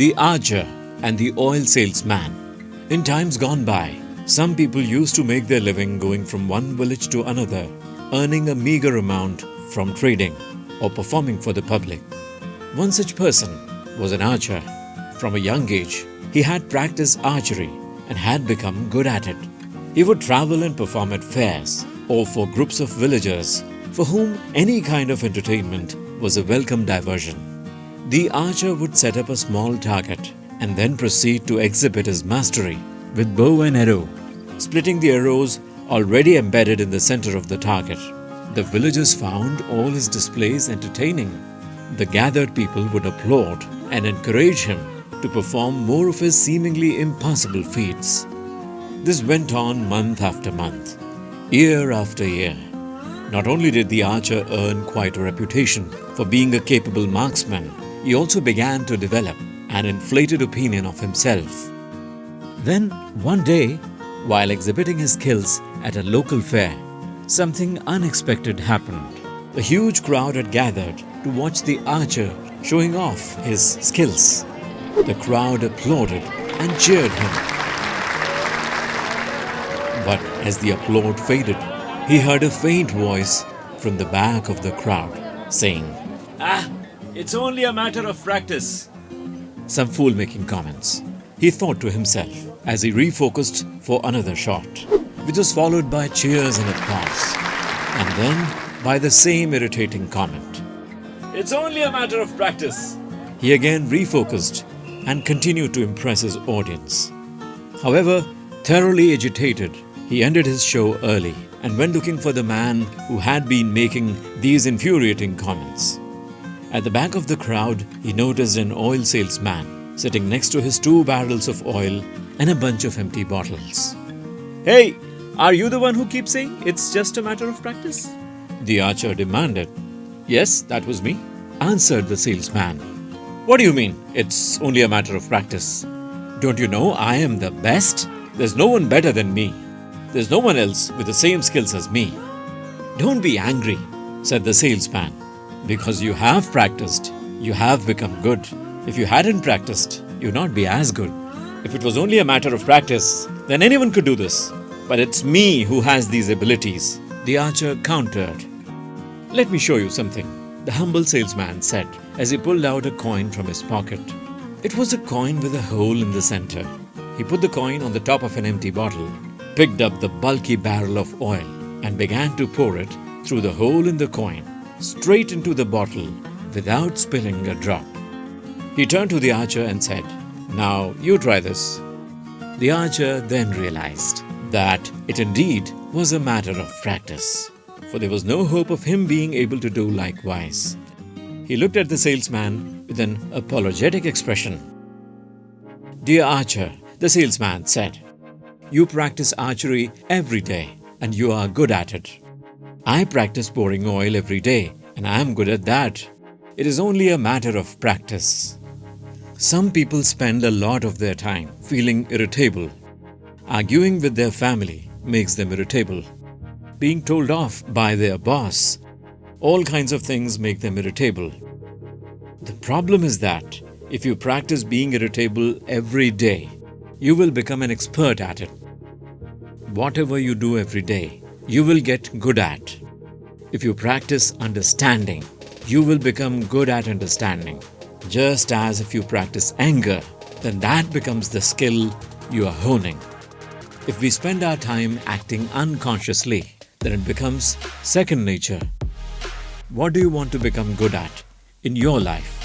The archer and the oil salesman. In times gone by, some people used to make their living going from one village to another, earning a meager amount from trading or performing for the public. One such person was an archer. From a young age, he had practiced archery and had become good at it. He would travel and perform at fairs or for groups of villagers for whom any kind of entertainment was a welcome diversion. The archer would set up a small target and then proceed to exhibit his mastery with bow and arrow, splitting the arrows already embedded in the center of the target. The villagers found all his displays entertaining. The gathered people would applaud and encourage him to perform more of his seemingly impossible feats. This went on month after month, year after year. Not only did the archer earn quite a reputation for being a capable marksman, he also began to develop an inflated opinion of himself. Then, one day, while exhibiting his skills at a local fair, something unexpected happened. A huge crowd had gathered to watch the archer showing off his skills. The crowd applauded and cheered him. But as the applaud faded, he heard a faint voice from the back of the crowd saying, "It's only a matter of practice." Some fool-making comments. He thought to himself as he refocused for another shot, which was followed by cheers and applause, and then by the same irritating comment. "It's only a matter of practice." He again refocused and continued to impress his audience. However, thoroughly agitated, he ended his show early and went looking for the man who had been making these infuriating comments. At the back of the crowd, he noticed an oil salesman sitting next to his 2 barrels of oil and a bunch of empty bottles. "Hey, are you the one who keeps saying it's just a matter of practice?" the archer demanded. "Yes, that was me," answered the salesman. "What do you mean, it's only a matter of practice? Don't you know I am the best? There's no one better than me. There's no one else with the same skills as me." "Don't be angry," said the salesman. "Because you have practiced, you have become good. If you hadn't practiced, you'd not be as good. If it was only a matter of practice, then anyone could do this. But it's me who has these abilities," the archer countered. "Let me show you something," the humble salesman said as he pulled out a coin from his pocket. It was a coin with a hole in the center. He put the coin on the top of an empty bottle, picked up the bulky barrel of oil, and began to pour it through the hole in the coin, straight into the bottle without spilling a drop. He turned to the archer and said, "Now you try this." The archer then realized that it indeed was a matter of practice, for there was no hope of him being able to do likewise. He looked at the salesman with an apologetic expression. "Dear archer," the salesman said, "you practice archery every day and you are good at it. I practice pouring oil every day and I am good at that. It is only a matter of practice." Some people spend a lot of their time feeling irritable. Arguing with their family makes them irritable. Being told off by their boss, all kinds of things make them irritable. The problem is that if you practice being irritable every day, you will become an expert at it. Whatever you do every day, you will get good at. If you practice understanding, you will become good at understanding. Just as if you practice anger, then that becomes the skill you are honing. If we spend our time acting unconsciously, then it becomes second nature. What do you want to become good at in your life?